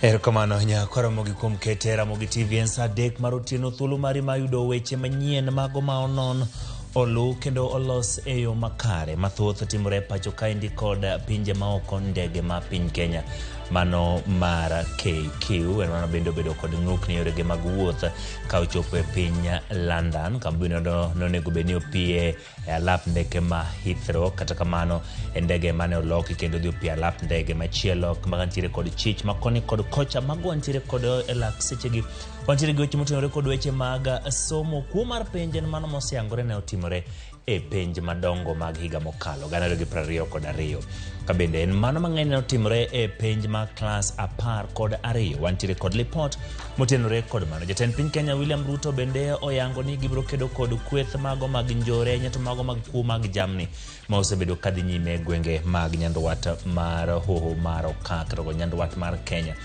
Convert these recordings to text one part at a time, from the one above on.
Erokamano nyakoro mogi kuom kete RAMOGI TV en sa 3 mar otieno thuolo mari mayudo weche manyien mago ma onon olu kendo olos e yo makare mathoth timore pacho kaendi kod pinje maoko ndege ma piny Kenya mano mar KQ en mano bende obedo kod ng'ukni yorege mag wuoth ka ochopo e piny London. Kampuni nonego bedni opie e alap ndege ma Heathrow, kata kamano e ndege mane oloki kendo dhi opie alap ndege machielo mantiere kod chich makoni kod kocha mago wantiere kod e lak sechegi. Wantiere gi weche motenore kod weche mag somo kuo mar penj en mano moseyangore ne otimore e penj madongo mag higa mokalo 2022 ka bende en mano mang'eny ne otimore e penj mag klas 12. Wantiere kod lipot motenore kod mano. Jatend piny Kenya William Ruto bende oyango ni gibiro kedo kod kweth mago mag njore nyato mago mag kuo mag jamni ma osebedo kadhi nyime gwenge mag nyandwat mar hoho mar okak kata nyandwat mar Kenya.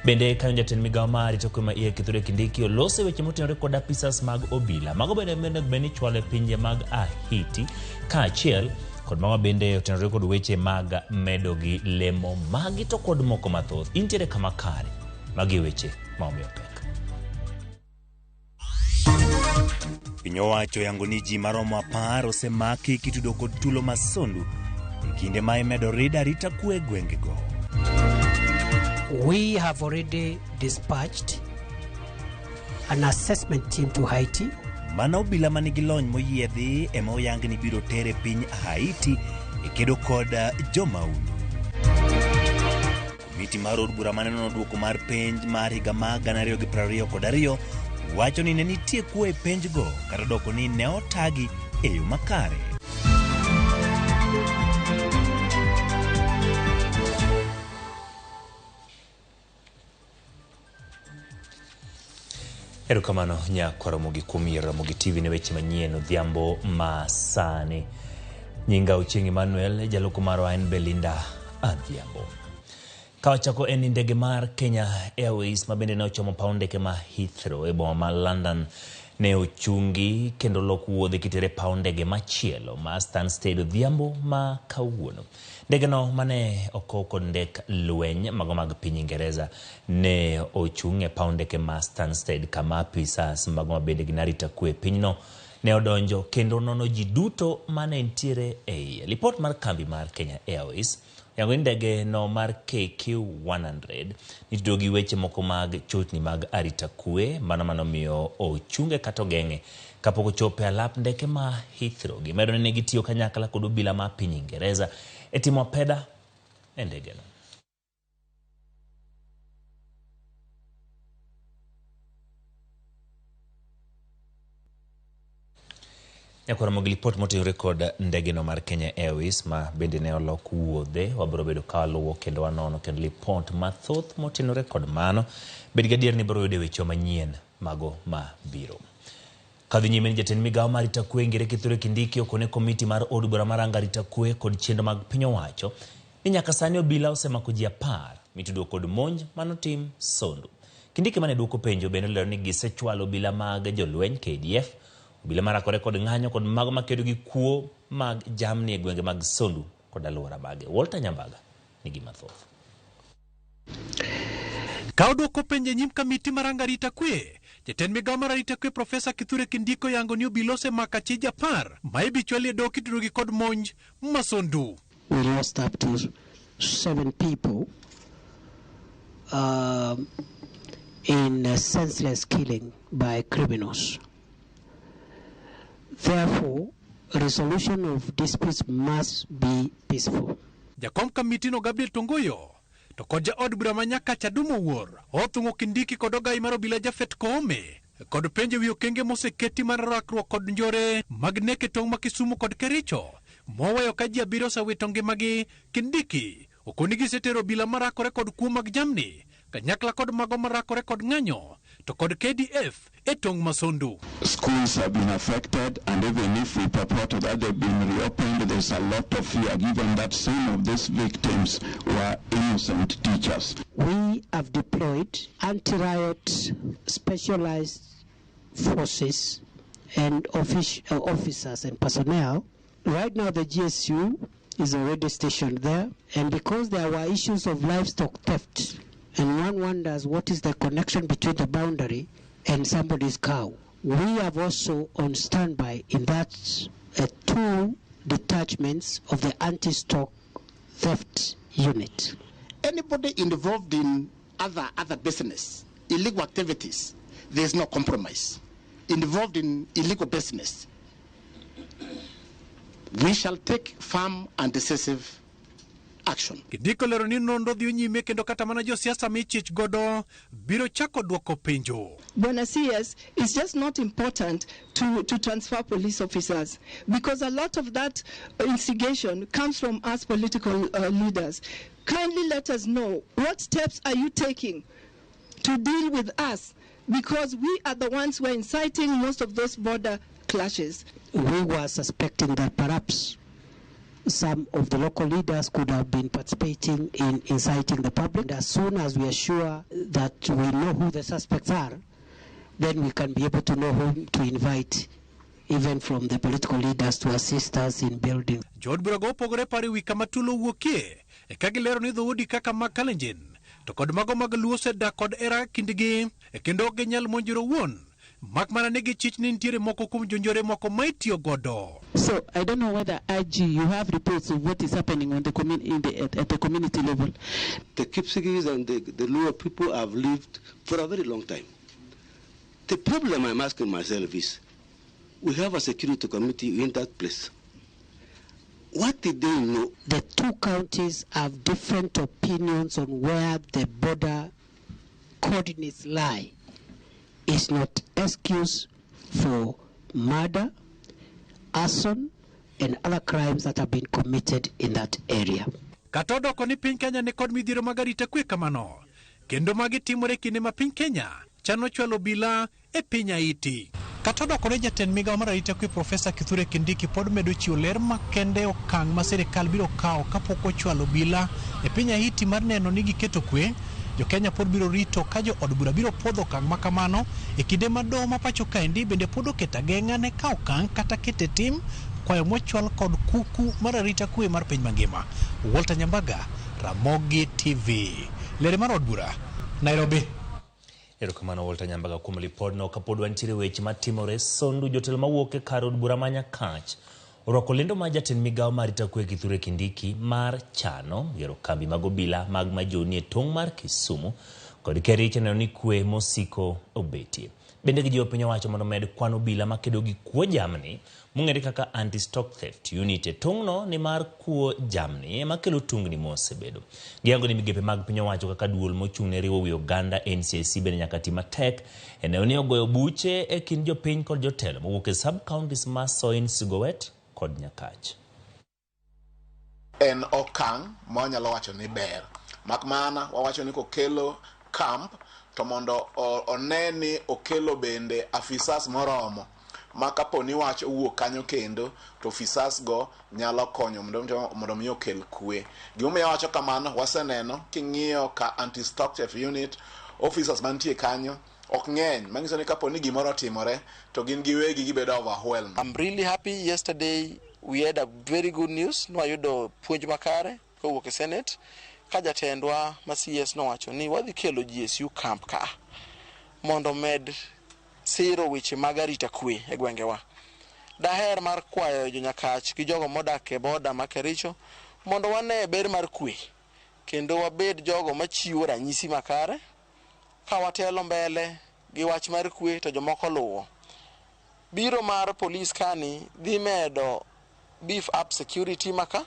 Bende kanyo jatend migawo mar arita kwe ma iye Kithure Kindiki olose weche motenore kod apisas mag obila mago bende bende chwale pinje mag Ahiti kaachiel kod mago bende otenore kod weche mag medo gi lemo magi to kod moko mathoth. Intiere kama kare magi weche ma omiyo pek. Piny owacho yango ni ji maromo 10 osemaki kitudo kod tulo masondu e kinde ma imedo rida arita kwe gwengego. We have already dispatched an assessment team to Haiti. Mano obila manigi lony moyiedhi ema oyang ni biro tere piny Haiti e kedo kod jomaundu. Komiti mar od bura mane noduoko mar penj mar higa mag 2022 wacho ni ne nitie kwe e penjgo kata doko ni ne otagi e yo makare. Erokamano nyakoro mogi kuom RAMOGI TV ne weche manyien odhiambo masani. Nyinga Ochieng Emmanuel jaloko marwa en Belinda Adhiambo. Ka wachako en ndege mar Kenya Airways ma bende ne ochomo paw ndege ma Heathrow e boma ma London ne ochungi kendo lok wuodhe kitere paw ndege machielo ma Stansted odhiambo ma kawuono. Ndege no mane oko kod ndek lweny mago mag piny Ingereza ne ochung e paw ndege ma Stansted kama apisas mago ma bende ginarita kwe pinyno ne odonjo kendo nono ji duto mane ntiere e iye. Lipot mar kambi mar Kenya Airways yango ndege no mar KQ100 nitudo gi weche moko mag chotni mag arita kwe mano miyo ochunge kato geng'e kapok ochopo e alap ndeke ma Heathrow. Gimedo ne gitiyo kanyakla kod obila ma piny Ingereza e timo peda e ndege no. Nyakoro mogi lipot motenore kod ndege no mar Kenya Airways ma bende ne olok wuodhe wabiro bedo ka waluwo kendo wanono kendo lipot mathoth motenore kod mano bed gadier ni biro yudo weche manyien mago ma biro. Kadhi nyime ni jatend migawo mar arita kwe ngere Kithure Kindiki okone komiti mar od bura mar arita kwe kod chenro mag piny owacho ni nyaka sani obila osemako ji 10 mitudo kod monj manotim sondu. Kindiki mane duoko penjo bende lero ni gisechwalo obila mag jolweny KDF, obila marakore kod ng'anyo kod mago makedo gi kuo mag jamni e gwenge mag sondu kod aluora mage. Walter Nyambaga nigi mathoth. Ka oduoko penjo nyim kamiti mar arita kwe, jatend migawo mar arita kwe Profesa Kithure Kindiki yango ni obila osemako ji 10 ma ibichwali dok kitudo gi kod monj masondu. We lost up to 7 people in a senseless killing by criminals. Therefore, resolution of disputes must be peaceful. Jakom kamiti no Gabriel Tongoyo to kod ja od bura manyaka Chadumo Wuor othungo Kindiki kod ogai mar obila Jafet Koome kod penjo wi okenge moseketi mar rakruok kod njore mag nek e tong' ma Kisumu kod Kericho moweyo ka ji 7 osewito ngimagi. Kindiki okoni gisetero obila marakore kod kuo mag jamni kanyakla kod mago marakore kod ng'anyo to kod KDF e tong' masondu. Schools have been affected, and even if we purport that they've been reopened, there's a lot of fear given that some of these victims were innocent teachers. We have deployed anti-riot specialized forces and officers and personnel. Right now the GSU is already stationed there, and because there were issues of livestock theft and one wonders what is the connection between the boundary and somebody's cow. We have also on standby in that 2 detachments of the anti-stock theft unit. Anybody involved in other business, illegal activities, there's no compromise. Involved in illegal business, we shall take firm and decisive action. Kidiko lero ni nondo dhi nyime kendo kata mana josiasa michich godo biro chako duoko penjo. Bwana CS, it's just not important to transfer police officers because a lot of that instigation comes from us political leaders. Kindly let us know what steps are you taking to deal with us, because we are the ones who are inciting most of those border clashes. We were suspecting that perhaps some of the local leaders could have been participating in inciting the public. As soon as we are sure that we know who the suspects are, then we can be able to know whom to invite, even from the political leaders, to assist us in building. Jod Burago pogore pari wika matulo wuokie e kagilero ni dhoudi kaka Makalenjin to kod mago mag Luo seda kod era kindigi e kendo genyal monjiro wuon mak mana nigi chich ni ntiere moko kum jonjore moko maitio godo. So I don't know whether IG you have reports of what is happening on the at the community level. The Kipsigis and the Luo people have lived for a very long time. The problem I'm asking myself is, we have a security committee in that place. What did they know? The 2 counties have different opinions on where the border coordinates lie. It's not excuse for murder, arson, and other crimes that have been committed in that area. Katodo koni piny Kenya ni kod midhiro magarita kwe kamano. Kendo magi timore kinde ma piny Kenya chano chwalo bila e piny Haiti. Katodo kone jatend migao mar arita kwe Profesa Kithure Kindiki pod medo chiwo ler makende okang' ma sirikal biro kawo kapok ochwalo bila e piny Haiti mar neno ni giketo kwe. Jo Kenya pod biro rito ka jo od bura biro podho okang' makamano e kinde madoho ma pacho kaendi bende pod oketo ageng'a ne kawo okang' kata kete tim kwayo mochwal kod kuku mar arita kwe mar piny mangima. Walter Nyambaga, Ramogi TV, lere mar od bura, Nairobi. Erokamano Walter Nyambaga kuom lipodno. Kapod wantiere weche matimore Sondu, jotelo mawuok e kar od bura ma Nyakach orwako lendo ma jatend migao mar arita kwe Kithure Kindiki mar chano gero kambi mag obila mag majoni e tong' mar Kisumu kod Kericho neno ni kwe mosiko obetie. Bende gi jopiny owacho mondo med kwan obila makedo gi kuo jamni mong'ere kaka anti-stock theft unit e tong'no ni mar kuo jamni makelo tungni mosebedo. Giyango ni migepe mag piny owacho kaka duol mochung'ne riwo wi oganda NCIC bende nyaka ti matek e neno ni ogoyo buche e kind jopiny kod jotelo mowuok e sub-counties ma Soin, Sigowet kod Nyakach. En okang' mwanyalo wacho ni ber. Makmana wawacho ni kokelo camp to mondo oneni okelo bende afisas moromo makaponi wacho wuok kanyo kendo to officers go nyalo konyo mondo mi okel kwe. Gimomiyo wacho kamano waseneno king'iyo ka anti-stock theft unit officers mantie kanyo ok ng'eny, manyiso ni kaponi gimoro timore to gin giwegi gibedo overwhelmed. I'm really happy. Yesterday we had a very good news. Nwayudo puonj makare kowuok e Senate ka jatendwa ma CS nowacho ni wadhi kelo GSU camp ka mondo med siro weche mag arita kwe e gwengewa. Daher mar kwayo jo Nyakach gi jogo modak e boda ma Kericho mondo wane ber mar kwe kendo wabed jogo machiwo ranyisi makare ka watelo mbele gi wach mar kwe to jomoko luwo. Biro mar police kani dhi medo beef up security maka.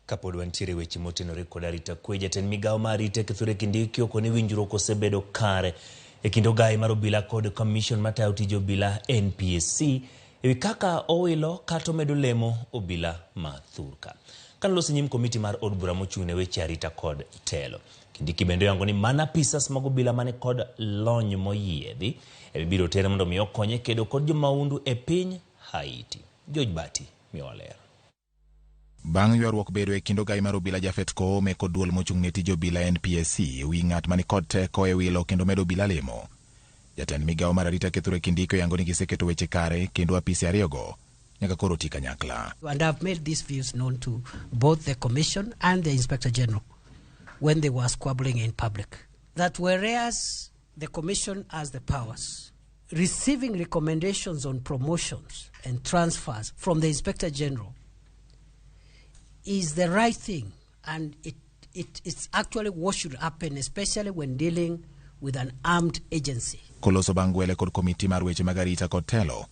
Kapod wantiere weche motenore kod arita kwe, jatend migao mar arita Kithure Kindiki okoni winjruok osebedo kare e kind ogai mar obila kod commission matayo tij obila NPSC ewi kaka owilo kata medo lemo obila ma Thurka. Kanloso nyim komiti mar od bura mochung'ne weche arita kod telo, Kindiki bende yango ni mana pisas mag obila mane kod lony moyiedhi biro tere mondo mi okonye kedo kod jomaundu e piny Haiti. George Bati miwaler. Bang' ywaruok bedo e kind ogai mar obila Jafet Koome kod duol mochung'ne tij obila NPSC wi ng'at mani kod teko e wilo kendo medo obila lemo, jatend migao mar arita Kithure Kindiki yango ni giseketo weche kare kendo apisi ariyogo nyaka koro tii kanyakla. And I've made these views known to both the Commission and the Inspector General when they were squabbling in public. that whereas the Commission has the powers, receiving recommendations on promotions and transfers from the Inspector General is the right thing, and it's actually what should happen, especially when dealing with an armed agency. Koloso bangwele kod komiti mar weche magarita kod telo,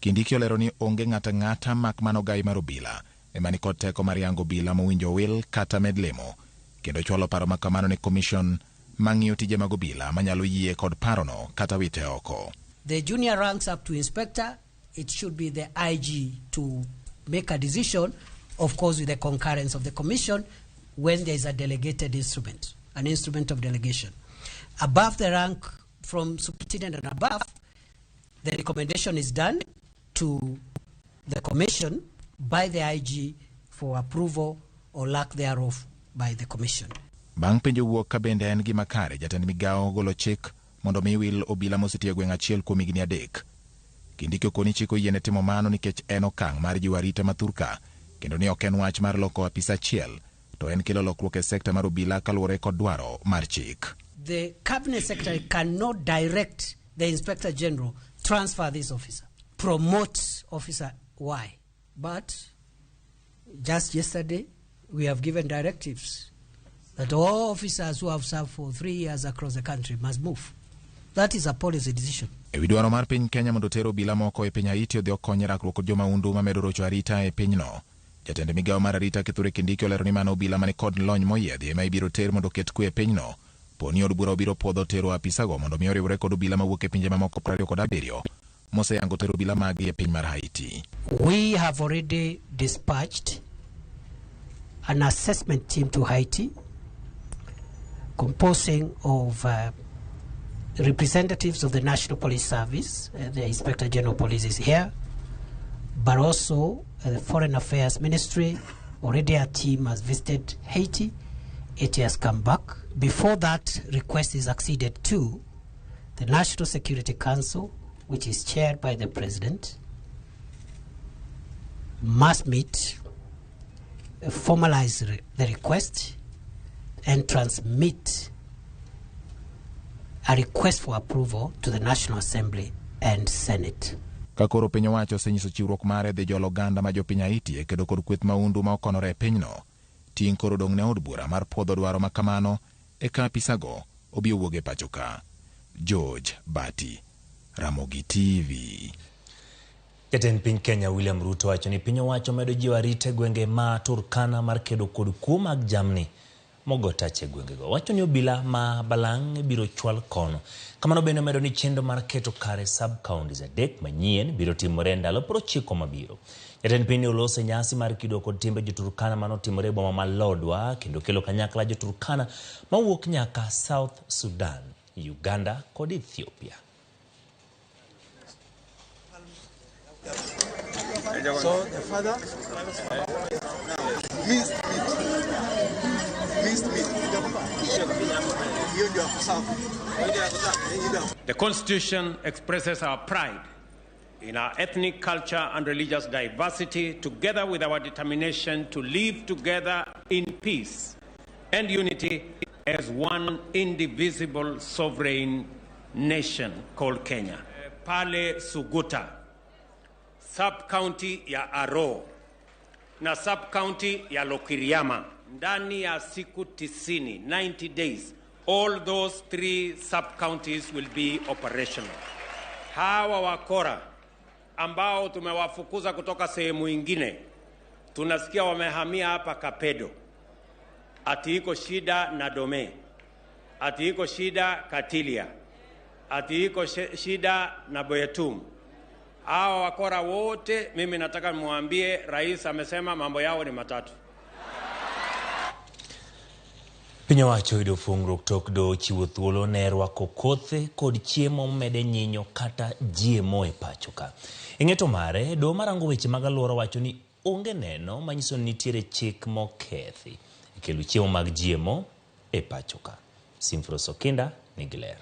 Kindiki olero ni onge ng'ata mak mano gai mar obila emani kod teko mar yango obila mowinjo wil kata med lemo, kendo chwalo paro makamano ne commission mang'iyo tije mag obila manyalo yie kod parono kata wite oko. The junior ranks up to inspector, it should be the IG to make a decision, of course with the concurrence of the commission, when there is a delegated instrument, an instrument of delegation. Above the rank, from superintendent and above, the recommendation is done to the commission by the IG for approval or lack thereof by the commission. Bang' penjo wuok ka bende en gima kare jatend migao golo chik mondo mi wil obila mosetie gweng' achiel kuom higni 3. Kindiki okoni chik oyiene timo mano nikech en okang' mar jiwo arita mathurka, kendo ni ok en wach mar loko apisa achiel, to en kelo lokruok e sekta mar obila kaluwore kod dwaro mar chik. The cabinet secretary cannot direct the inspector general transfer this officer, promote officer Y. But just yesterday, we have given directives that all officers who have served for 3 years across the country must move. That is a policy decision. Ewi dwaro mar piny Kenya mondo tero obila moko e piny Haiti odhi okony rakruok kod jomaundu mamedo rocho arita e pinyno, jatend migao mar arita Kithure Kindiki olero ni mano obila mani kod lony moyiedhi ema ibiro ter mondo ket kwe e pinyno, poni od bura obiro podho tero apisago mondo mi oriwre kod obila mawuok e pinje mamoko 27 moseyango tero obila magi e piny mar Haiti. We have already dispatched an assessment team to Haiti composing of representatives of the National Police Service, the Inspector General Police is here, but also the Foreign Affairs Ministry. Already a team has visited Haiti. It has come back. Before that request is acceded to, the National Security Council, which is chaired by the President, must meet, formalize the request, and transmit a request for approval to the National Assembly and Senate. Kakoro piny owacho osenyiso chiwruok mare dhi jolo oganda ma jopiny Haiti e kedo kod kweth maundu ma okonore e pinyno. Ting' koro dong' ne od bura mar podho dwaro makamano eka apisago obi owuog e pacho ka. George Bati, Ramogi TV. Jatend piny Kenya William Ruto wacho ni piny owacho medo jiwo arita e gwenge ma Turkana mar kedo kod kuo mag jamni mogotache gwengego. Wacho ni obila ma Balang biro chwal kono. Kamano bende medo ni chenro mar keto kare sub-counties 3 manyien biro timore ndalo 9 mabiro. Jatend piny olose nyasi mar kido kod timbe joturkana manotimore e boma ma Lodwar kendo kelo kanyakla joturkana mawuok nyaka South Sudan, Uganda kod Ethiopia. So the father The Constitution expresses our pride in our ethnic, culture, and religious diversity, together with our determination to live together in peace and unity as one indivisible sovereign nation called Kenya. Pale Suguta, sub-county ya Aro na sub-county ya Lokiriama, ndani ya siku 90 days, all those 3 sub-counties will be operational. Hawa wakora ambao tumewafukuza kutoka sehemu ingine, tunasikia wamehamia hapa Kapedo, ati iko shida na Dome, ati iko shida Katilia, ati iko shida na Boyetum. Hawa wakora wote mimi nataka muambie rais amesema mambo yao ni matatu. Piny owacho yudo fungruok tok do chiwo thuolo ne rwako kothe kod chiemo mede nyinyo kata GMO e pacho ka. Ing'eto mare, do marango weche mag alwora wacho ni onge neno manyiso ni nitiere chik mokethi e kelo chiemo mag GMO e pacho ka. Simfro Sokinda nigi ler.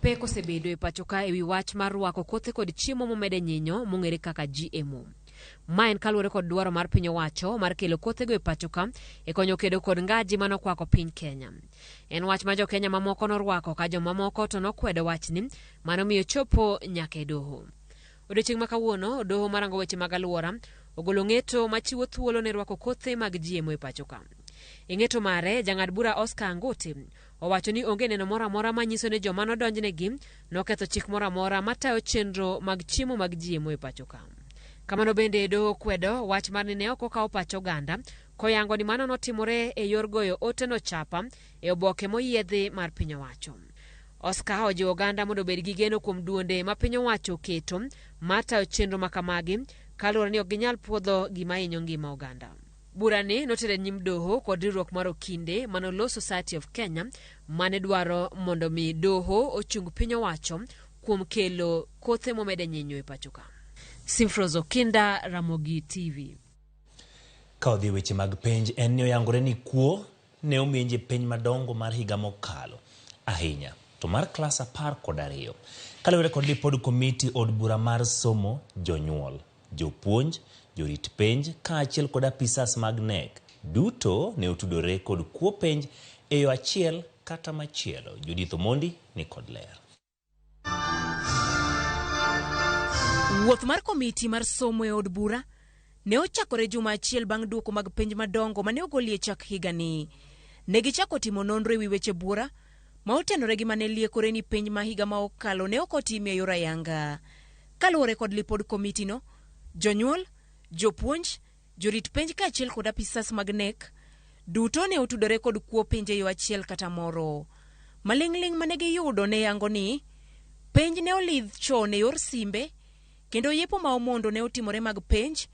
Pek osebedo e pacho ka ewi wach mar rwako kothe kod chiemo momede nyinyo mong'ere kaka GMO. Ma en kaluwore kod dwaro mar piny owacho mar kelo kothego e pacho ka e konyo kedo kod ngaji manokwako piny Kenya. En wach ma jo Kenya mamoko norwako ka jomamoko to nokwedo wachni mano miyo chopo nyaka e doho. Odiochieng' ma kawuono doho marango weche mag alwora ogolo ng'eto machiwo thuolo ne rwako kothe mag GMO e pacho ka. E ng'eto mare, jang'ad bura Oscar Angote owacho ni onge neno moro amora manyiso ni joma nodonjnegi noketho chik moro amora matayo chenro mag chiemo mag GMO e pacho ka. Kamano bende doho kwedo wach mar ni ne ok okawo pach oganda koyango ni mano notimore e yor goyo ote no chapa e oboke moyiedhi mar piny owacho. Oscar ojiwo oganda mondo obed gi geno kuom duonde ma piny owacho keto matayo chenro makamagi kaluwore ni ok ginyal puodho gima hinyo ngima oganda. Burani notere nyim doho kod riwruok mar okinde manolo Society of Kenya mane dwaro mondo mi doho ochung piny owacho kuom kelo kothe momede nyinyo e pacho ka. Simfroz Okinda, Ramogi TV. Ka odhi weche mag penj en ni oyangore ni kuo ne omienje penj madongo mar higa mokalo ahinya to mar klas 12 kaluwore kod lipod komiti od bura mar somo, jonyuol, jopuonj, jorit penj kaachiel kod apisas mag NEC duto ne otudore kod kuo penj e yo achiel kata machielo. Judith Omondi ni kod ler. Wuoth mar komiti mar somo e od bura ne ochakore juma achiel bang' duoko mag penj madongo mane ogolie chak higani. Ne gichako timo nonro ewi weche bura ma otenore gi mane liekore ni penj ma higa ma okalo ne ok otimi e yor ayanga. Kaluwore kod lipod komiti no, jonyuol, jopuonj, jorit penj kaachiel kod apisas mag NEC duto ne otudore kod kuo penj e yo achiel kata moro. Maling'ling' mane giyudo ne yango ni penj ne olidh chon e yor simbe kendo yepo ma omondo ne otimore mag penj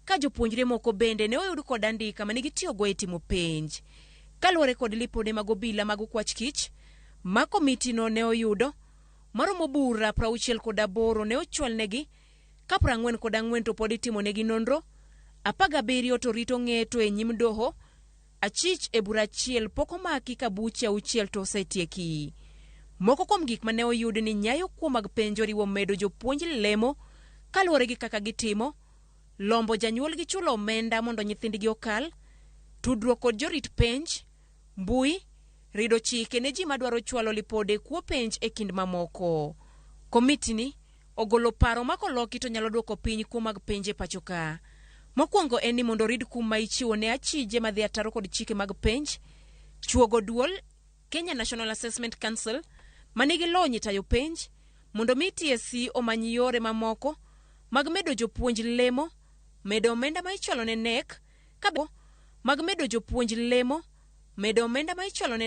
ka jopuonjre moko bende ne oyud kod andika mane gitiyogo e timo penj. Kaluwore kod lipode mag obila mag kwach kich ma komiti no ne oyudo, maromo bura 68 ne ochwalnegi ka 44 to pod itimo negi nonro, 17 to rito ng'eto e nyim doho, 5 e bura achiel pok omaki ka buche 6 to osetieki. Moko kuom gik mane oyud ni nyayo kuo mag penj oriwo medo jopuonj lemo kaluwore gi kaka gitimo, lombo janyuol gi chulo omenda mondo nyithindgi okal, tudruok kod jorit penj, mbui, rido chike ne ji madwaro chwalo lipode kuo penj e kind mamoko. Komiti ni ogolo paro makoloki to nyalo duoko piny kuo mag penj e pacho ka. Mokwongo en ni mondo rid kum ma ichiwo ne achije madhi ataro kod chike mag penj, chuogo duol Kenya National Assessment Council manigi lony tayo penj, mondo mi TSC omany yore mamoko mag medo jopuonj lemo, medo omenda ma ichwalo ne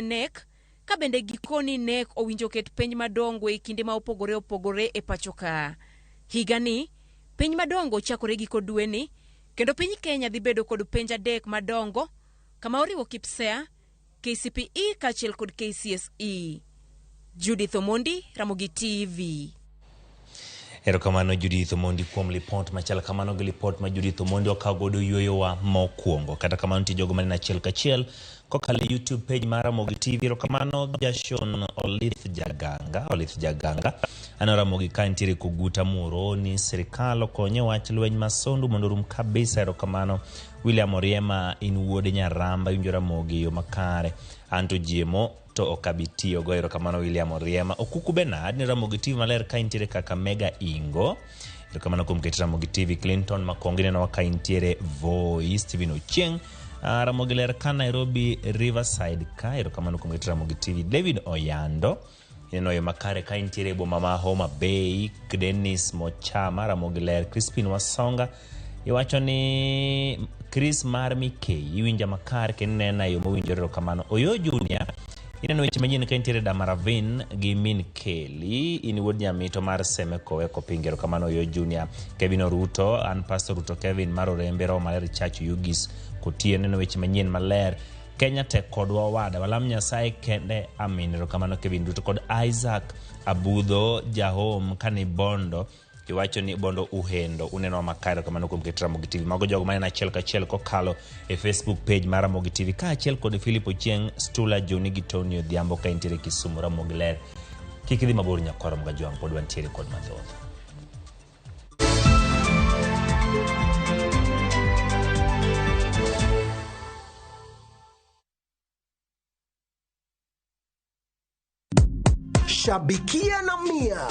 NEC, ka bende gikoni NEC owinjo ket penj madongo e kinde ma opogore opogore e pacho ka. Higani, penj madongo chakore giko dwe ni, kendo piny Kenya dhi bedo kod penj 3 madongo, kama oriwo KPSEA, KCPE kaachiel kod KCSE. Judith Omondi, Ramogi TV. Erokamano Judith Omondi kuom lipot machal kamano gi lipot ma Judith Omondi okawo godo yueyo wa mokwongo. Kata kamano ti jogo manena achiel kachiel kokalo YouTube page mar Ramogi TV. Erokamano Jashon Olith Jaganga. Ano Ramogi ka ntiere koguta muro ni serikal okonyo wach lweny masondu mondo rum kabisa. Erokamano William Oriema in wuode Nyaramba winjo Ramogi yo makare. Anto GMO to okabitiyo go. Erokamano William Oriema. Okuku Benard ni Ramogi TV maler ka intiere kaka Mega Ingo. Erokamano kuom keto Ramogi TV. Clinton Makongi neno waka intiere Voice Steven Ochieng. Ramogi ler ka Nairobi Riverside ka. Erokamano kuom keto Ramogi TV. David Oyando neno yo makare ka intiere boma ma Homa Bay. Dennis Mochama Ramogi ler. Crispin Wasonga iwacho ni Chris mar Mikei iwinja makar ken nena yo mowinjore. Erokamano Oyo Junior ineno weche manyien ka intiere Damaravin gi Min Kelly in wuod nyamito mar Semeko weko pinge. Erokamano Oyo Junior. Kevin Ruto an Pastor Ruto Kevin mar Orembe Roho Maler Church Yugis Kotie neno weche manyien maler Kenya tek kodwa wada walam Nyasaye kende amin. Erokamano Kevin Ruto kod Isaac Abudho Jahom kani Bondo iwacho ni Bondo Uhendo uneno makare. Kamano kuom keto Ramogi TV. Mago jogo manena achiel kachiel kokalo e Facebook page mar Ramogi TV kaachiel kod Philip Ochieng, Stula Joni gi Tony Odhiambo ka intiere Kisumu. Ramogi ler kik idhi mabor nyakwaro mga joang pod wantiere kod mathoth. Shabikia na Mia.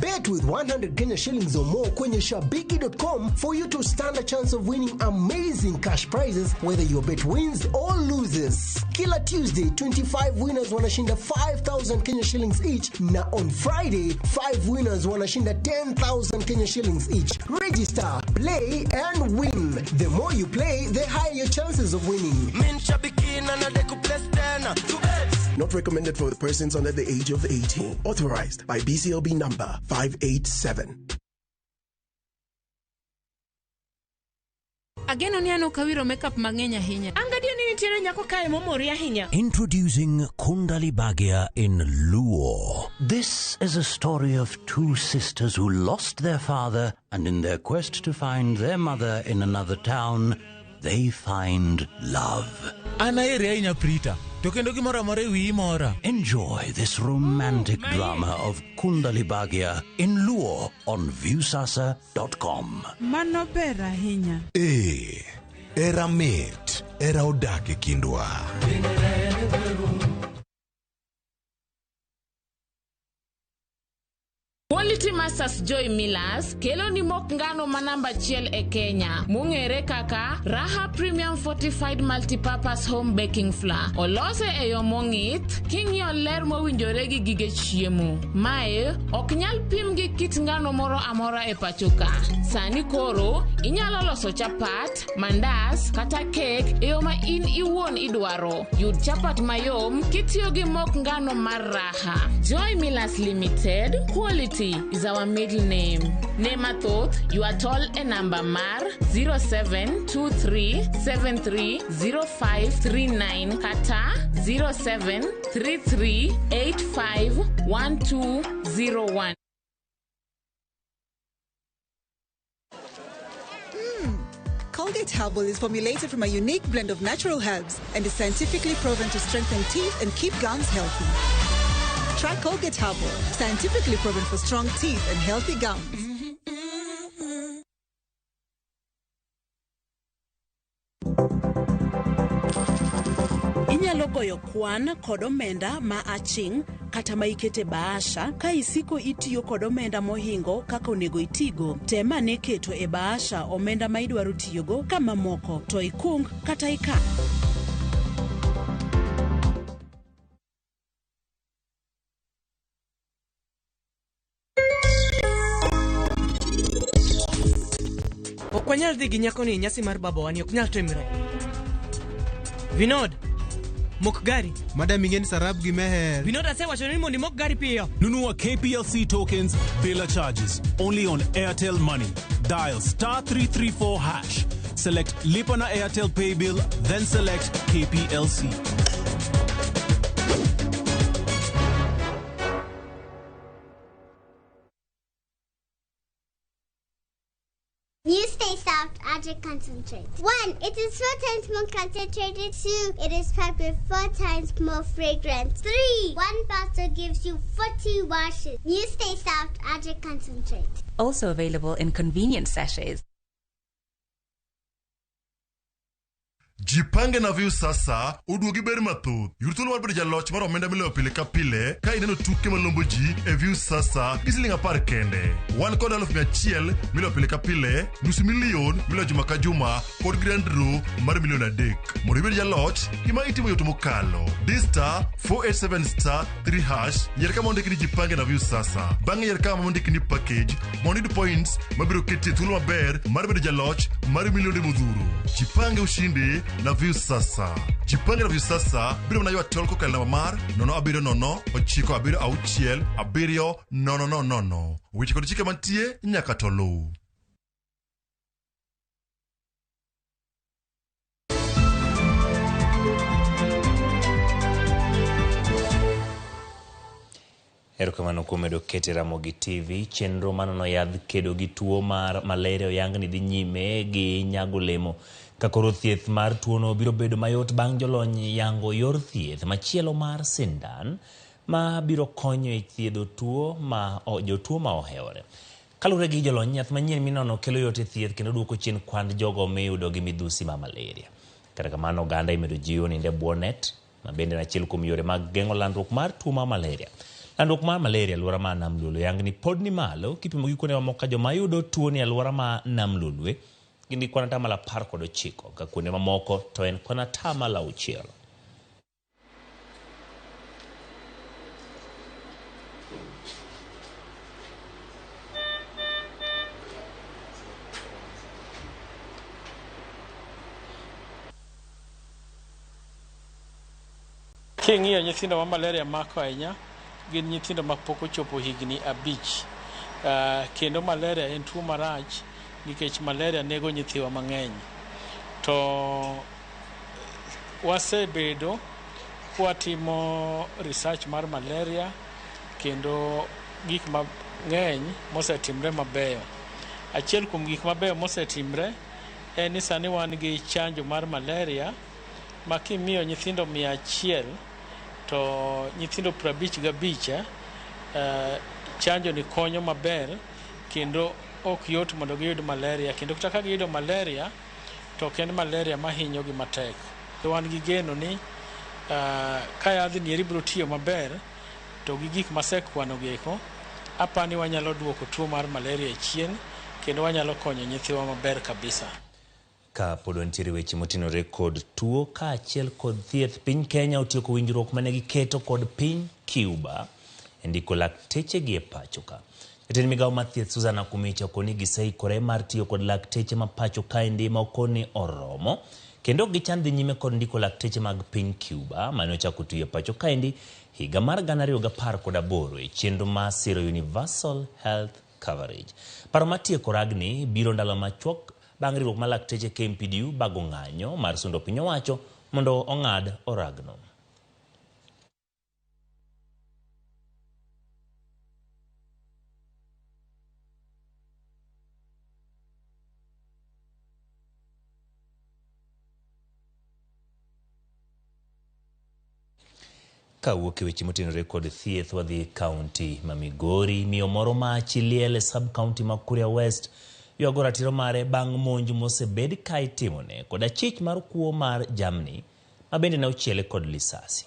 Bet with 100 Kenya shillings or more kwenye shabiki.com for you to stand a chance of winning amazing cash prizes whether your bet wins or loses. Kila Tuesday, 25 winners wanashinda 5,000 Kenya shillings each, na on Friday, 5 winners wanashinda 10,000 Kenya shillings each. Register, play and win. The more you play, the higher your chances of winning. Not recommended for the persons under the age of 18. Authorized by BCLB number 587. Ageno ni ano kawiro makeup mang'eny ahinya. Angadio ni nitiere nyako kae momori ahinya. Introducing Kundali Bhagia in Luo. This is a story of two sisters who lost their father, and in their quest to find their mother in another town, they find love. Enjoy this romantic drama of Kundali Bhagia in Luo on viewsasa.com. Mano ber ahinya. Era mit, era odake kindwa. Quality Masters Joy Millers kelo ni mok ngano manamba chiel e Kenya mung'ere kaka Raha Premium Fortified Multipurpose Home Baking Flour. Olose e yo mong'ith king'iyo ler mowinjore gi gige chiemo. Mae ok nyal pim gi kit ngano moro amora e pachoka. Sani koro inyalo loso chapat, mandas kata cake e yo ma in iwuon idwaro. Yud chapat mayom kitiyo gi mok ngano mar Raha. Joy Millers Limited, quality is our middle name. Name mathoth, you are told a number mar 0723730539 kata 0733851201. Colgate Herbal is formulated from a unique blend of natural herbs and is scientifically proven to strengthen teeth and keep gums healthy. Try Colgate Herbal, scientifically proven for strong teeth and healthy gums. Inyalo goyo kwan kod omenda ma aching kata ma ikete baasha ka isiko itiyo kod omenda mohingo kaka onego itigo. Tema ne keto e baasha omenda ma idwaro tiyogo kama moko to ikung kata ikan. Okwanyal dhi gi nyako ni nyasi mar baba wani ok nyal timre. Vinod, mok gari. Madam ingen sarab gi meher. Vinod asewacho ni mondo mok gari piyo. Nunua KPLC tokens, bila charges. Only on Airtel Money. Dial *334#. Select Lipa na Airtel Pay Bill, then select KPLC. New Stay Soft Adric Concentrate. 1. It is 4 times more concentrated. 2. It is packed with 4 times more fragrance. 3. 1 bottle gives you 40 washes. New Stay Soft Adric Concentrate. Also available in convenient sachets. Jipange na view sasa uduogi ber mathoth. Yurthuolo mar bedo jaloch mar omenda miloyo pile ka pile ka ineno tuke malombo ji e view sasa gi siling 10 kende. Wan kod 100,000 miloyo pile ka pile, nus milion miloyo juma ka juma kod grand draw mar milion 3. Mondo ibed jaloch, gima itimo yot mokalo. *487*3# yier kama ondiki ni jipange na view sasa. Bang'e yier kama ondiki ni package mondo iyud points mabiro keti thuolo maber mar bedo jaloch mar milionde modhuro. Jipange ushinde na view sasa. Jipange na view sasa biro na ywa tol kokal namba mar 07096670000. Weche kod chike mantie nyaka to luw. Erokamano kuom medo kete Ramogi TV. Chenro manono yadh kedo gi tuo mar malaria oyang ni dhi nyime gi nyago lemo. Kakoro thieth mar tuono biro bedo mayot bang' jolony yango yor thieth machielo mar sindan ma biro konyo e thiedho tuo ma jotuo ma ohewore. Kalure gi jolony, yath manyien minono kelo yot e thieth kendo duoko chien kwand jogo miyudo gi midhusi ma malaria. Kata kamano oganda imedo jiwo ninde bwo net ma bende en achiel kuom yore mag geng'o landruok mar tuo mar malaria. Landruok mar malaria e alwora ma Nam Lolwe yang ni pod ni malo kipimo gi kuonde mamoko ka joma yudo tuo ni e alwora ma Nam Lolwe gin kwan atamalo 19 ka kuonde mamoko to en kwan atamalo 6. King'iyo nyithindo ma malaria mako ahinya gin nyithindo ma pok ochopo higni 5. Kendo malaria en tuo marach nikech malaria nego nyithiwa mang'eny. To wasebedo kwatimo research mar malaria kendo gik mang'eny mosetimre mabeyo. Achiel kuom gik mabeyo mosetimre en ni sani wan gi chanjo mar malaria ma kimiyo nyithindo 100 to nyithindo 55 chanjo ni konyo maber kendo ok yot mondo giyud malaria kendo kata ka giyudo malaria to ken malaria mahinyo gi matek. To wan gi geno ni ka yadhi ni biro tiyo maber to gi gik masekwano geko apani wanyalo duoko tuo mar malaria chien kendo wanyalo konyo nyithiwa maber kabisa. Ka pod nitiere weche motenore kod tuo ka achiel kod thieth, piny Kenya otieko winjruok mane giketo kod piny Cuba ndiko lakteche gi e pacho ka. Jatend migawo mar thieth Susan Akumicha okoni giseikore mar tiyo kod lakteche ma pacho ka ndima okoni oromo kendo gichan dhi nyime kod ndiko lakteche mag piny Cuba mane ochako tiyo e pacho ka higa mar 2018 e chenro mar siro Universal Health Coverage. Paro matieko ragni biro ndalo machuok bang' riwruok mar lakteche KMPDU bago ng'anyo mar sundo piny owacho mondo ong'ad oragno. Kawuok e weche motenore kod thieth wadhi kaunti ma Migori. Miyo moro ma Chiliele sub county ma Kuria West yuago ratiro mare bang' monj mosebed ka itimone kod achich mar kuo mar jamni ma bende ne ochiele kod lisasi.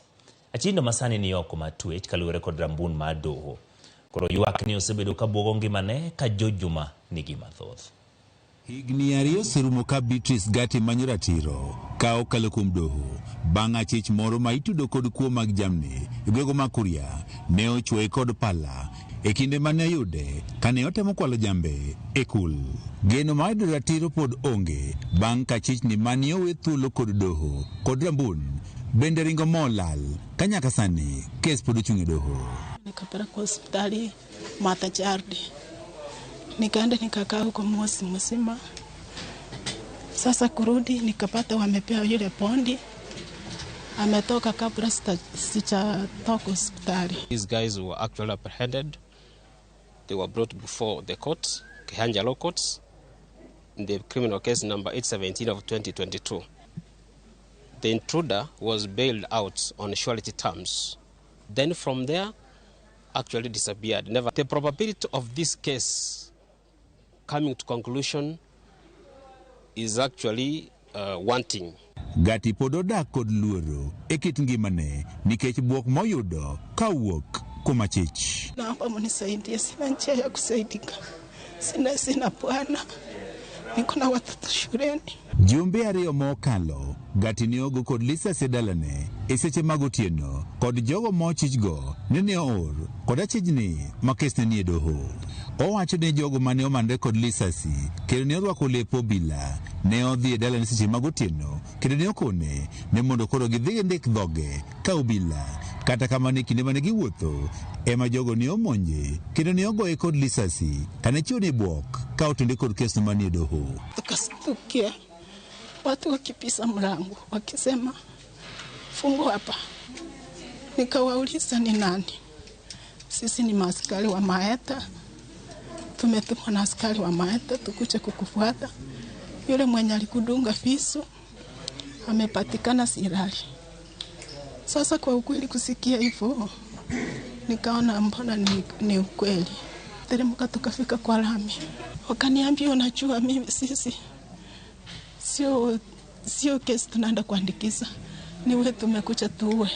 Achindo masani ni oko matwech kaluwore kod rambun mar doho. Koro yuak ni osebedo ka buogo ngimane ka jojuma nigi mathoth. Higni 2 serumo ka Beatrice Gati manyo ratiro ka okalo kuom doho bang' achich moro ma itudo kod kuo mag jamni e gwego ma Kuria ne ochwoye kod pala e kinde mane yude kane otemo kwalo jambe e kul. Geno ma yudo ratiro pod onge bang' ka achich ni mane owe thuolo kod doho kod rambun bende ringo molal ka nyaka sani kes pod ochung' e doho. Nikapelekwa hospitali Matachardi, nikaenda nikakaa huko mwezi mzima. Sasa kurudi nikapata wamepewa yule pondi ametoka kabla sijatoka hospitali. These guys were actually apprehended. They were brought before the court, Kihanja Law Courts, in the criminal case number 817 of 2022. The intruder was bailed out on surety terms. Then from there, actually disappeared. Never. The probability of this case coming to conclusion is actually wanting. Gati pododa kod luoro ekit ngimane nikech buok moyudo kawuok kuma chich. Naomba mnisaidie, sina njia ya kusaidika. Sina bwana. Niko na watoto shuleni. Jumbe ariyo mokalo Gati ne ogo kod Lisa Sedalane e seche mag otieno kod jogo mochichgo nene oor kod achijni ma kesne nie doho. Owacho ne jogo mane omandre kod Lisa si kendo ne orwako lepo bila ne odhi e dalane seche mag otieno kendo ne okone ne mondo koro gidhi ndik dhoge ka obila. Kata kamano kinde mane giwuotho ema jogo ne omonje kendo ne ogoye kod Lisa si kane chione buok ka otunde kod kesno manie doho. Tukastukia watu wakipisa mlango wakisema fungu hapa. Nikawauliza ni nani? Sisi ni maaskari wa Maeta. Tumetumwa na askari wa Maeta tukuje kukufuata. Yule mwenye alikudunga visu amepatikana silali. Sasa kwa ukweli kusikia hivyo nikaona mbona ni ukweli. Teremka tukafika kwa lami. Wakaniambia unajua mimi sisi sio kesi tunaenda kuandikiza, ni wewe tumekuja tuwe.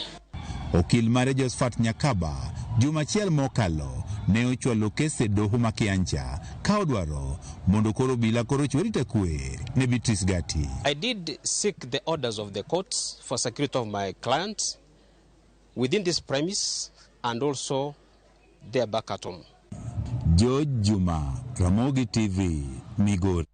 Okil mare Josephat Nyakaba Juma achiel mokalo ne ochwalo kes e doho ma Kiancha ka odwaro mondo koro obila koro chweri kwe ne Beatrice Gati. I did seek the orders of the courts for security of my clients within this premise and also their back at home. George Juma, Ramogi TV, Migori.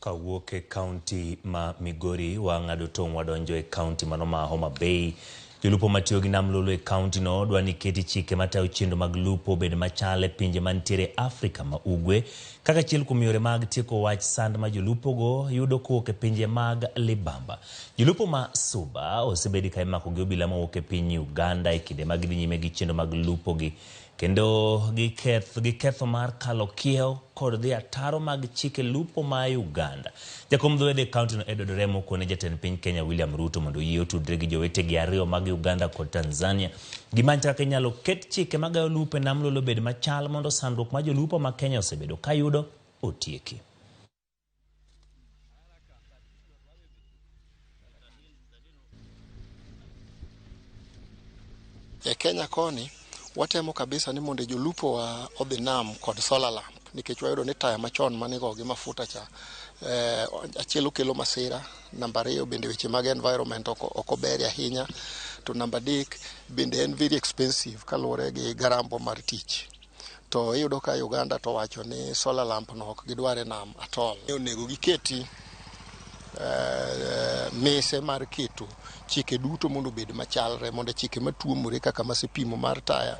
Kawuok e kaunti ma Migori wang'ado tong' wadonjo e kaunti mano ma Homa Bay. Jolupo matiyo gi nam lolo e kaunti no dwa ni keti chike matayo chenro mag lupo bed machale pinje mantiere Afrika ma ugwe kaka achiel kuom yore mag tieko wach sand ma jolupo go yudo kowuok e pinje mag libamba. Jolupo ma Suba osebedi ka imako gi obila mawuok e piny Uganda e kinde mag dhi nyime gi chenro mag lupo gi kendo giketho mar kalo kiewo kod dhi ataro mag chike lupo ma Uganda. Jakom dhoede kaunti no Edward Remo kone jatend piny Kenya William Ruto mondo yie otudre gi jowetegi ariyo mag Uganda kod Tanzania gimany kaka inyalo ket chike magayo lupo e nam lolo bed machal mondo sandruok ma jolupo ma Kenya osebedo ka yudo otieki. E Kenya koni watemo kabisa ni mondo jolupo wa odhi nam kod solar lamp nikech wayudo ni taya machon manigo gi mafuta cha achiel okelo masira, namba 2 bende weche mag environment oko ber ahinya, to namba 3 bende en very expensive kaluwore gi garambo mar tich. To iyudo ka Uganda to wacho ni solar lamp no ok gidware nam atol. Onego giketi mise mar keto chike duto mondo bed machalre mondo chike matuomore kaka masepimo mar taya.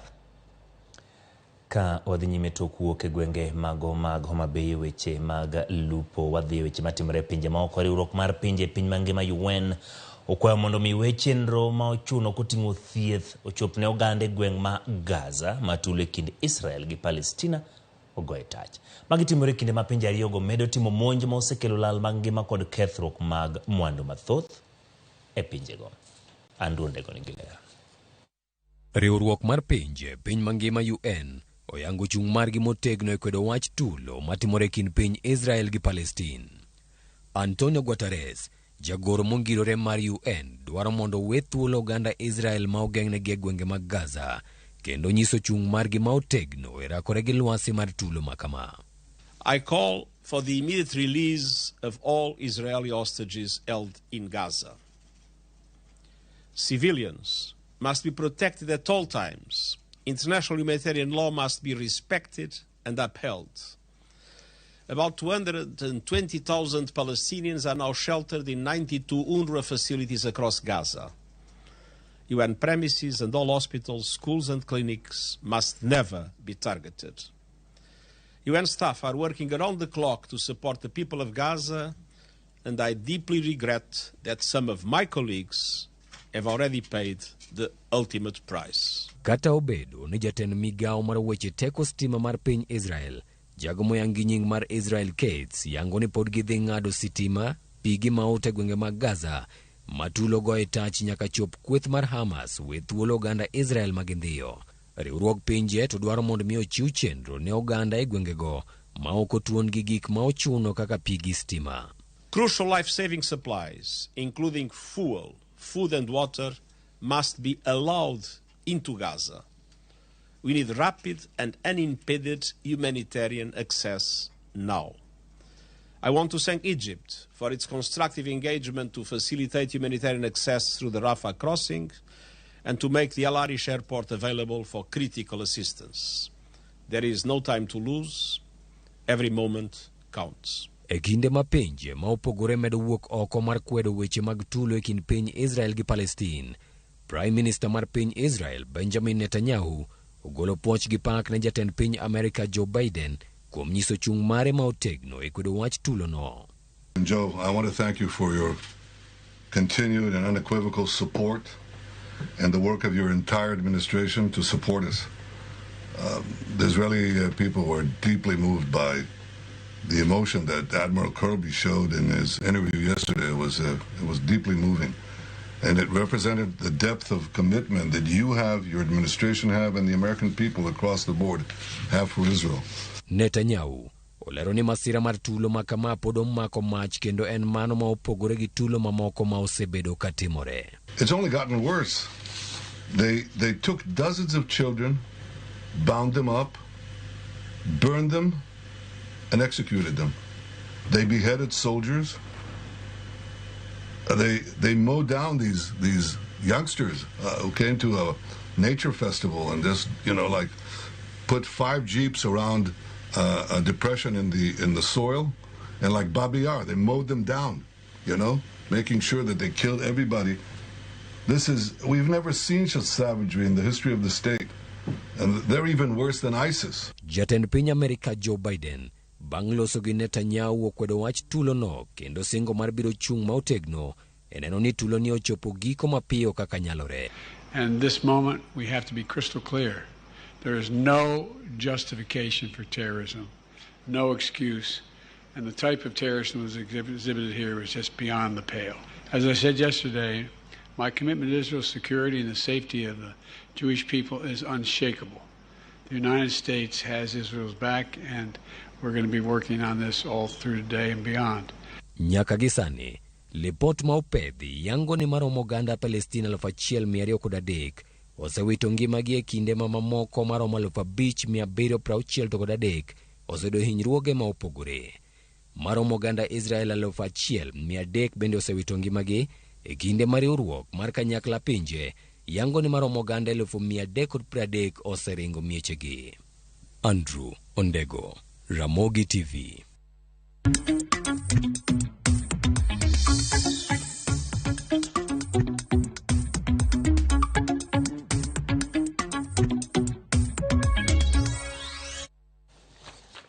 Ka wadhi nyime tok wuok e gwenge mago mag Homa Bay weche mag lupo wadhi weche matimore pinje ma oko. Riwruok mar pinje piny mangima UN okwayo mondo mi weche nro ma ochuno koting'o thieth ochop ne oganda e gweng' ma Gaza matulo e kind Israel gi Palestina ogoye tach. Magi timore kinde ma pinje ariyogo medo timo monj ma osekelo lal mag ngima kod kethruok mag mwandu mathoth e pinjego. Andrew Ndego nigi ler. Riwruok mar pinje piny mangima UN oyango chung' margi motegno e kwedo wach tulo matimore kind piny Israel gi Palestine. Antonio Guterres, jagoro mongirore mar UN, dwaro mondo we thuolo oganda Israel ma ogeng'negi e gwenge mag Gaza kendo nyiso chung' margi ma otegno e rakore gi lwasi mar tulo makama. I call for the immediate release of all Israeli hostages held in Gaza. Civilians must be protected at all times. International humanitarian law must be respected and upheld. About 220,000 Palestinians are now sheltered in 92 UNRWA facilities across Gaza. UN premises and all hospitals, schools and clinics must never be targeted. UN staff are working around the clock to support the people of Gaza, and I deeply regret that some of my colleagues have already paid the ultimate price. Kata obedo ni jatend migao mar weche teko stima mar piny Israel, jago moyangi nying mar Israel Katz, yango ni pod gidhi ng'ado sitima, pigi maote gwenge mag Gaza, matulo goye tach nyaka chop kweth mar Hamas we thuolo oganda Israel magindhiyo. Riwruok pinje to dwaro mondo mi ochiw chenro ne oganda e gwengego ma ok otuon gi gik ma ochuno kaka pigi stima. Crucial life-saving supplies, including fuel, food and water, must be allowed into Gaza. We need rapid and unimpeded humanitarian access now. I want to thank Egypt for its constructive engagement to facilitate humanitarian access through the Rafah crossing and to make the Al Arish airport available for critical assistance. There is no time to lose. Every moment counts. E kinde ma pinje ma opogore medo wuok oko mar kwedo weche mag tulo e kind piny Israel gi Palestine, Prime Minister mar piny Israel Benjamin Netanyahu ogolo puoch gi pak ne jatend piny America Joe Biden kuom nyiso chung' mare ma otegno e kwedo wach tulo no. Joe, I want to thank you for your continued and unequivocal support and the work of your entire administration to support us. The Israeli people were deeply moved by the emotion that Admiral Kirby showed in his interview yesterday. It was deeply moving. And it represented the depth of commitment that you have, your administration have, and the American people across the board have for Israel. Netanyahu olero ni masira mar tulo makama pod omako mach kendo en mano ma opogore gi tulo mamoko ma osebedo katimore. It's only gotten worse. They took dozens of children, bound them up, burned them, and executed them. They beheaded soldiers. They mowed down these youngsters who came to a nature festival and just, like put 5 jeeps around a depression in the soil, and like Babi Yar, they mowed them down, making sure that they killed everybody. We've never seen such savagery in the history of the state, and they're even worse than ISIS. Jatend piny Amerika Joe Biden bang' loso gi Netanyahu okwedo wach tulo no kendo singo mar biro chung' ma otegno eneno ni tulo ni ochopo giko mapiyo kaka nyalore. And this moment we have to be crystal clear. There is no justification for terrorism, no excuse, and the type of terrorism that was exhibited here is just beyond the pale. As I said yesterday, my commitment to Israel's security and the safety of the Jewish people is unshakable. The United States has Israel's back, and we're going to be working on this all through today and beyond. Nyaka gisani, lipot ma opedhi yango ni maromo oganda Palestina 1,203 osewito ngimagi e kinde mamamoko maromo 5,763 osedo hinyruoge ma opogore. Maromo oganda Israel 1,300 bende osewito ngimagi e kinde mar riwruok mar kanyakla pinje yango ni maromo oganda 330 oseringo miechegi. Andrew Ondego, Ramogi TV.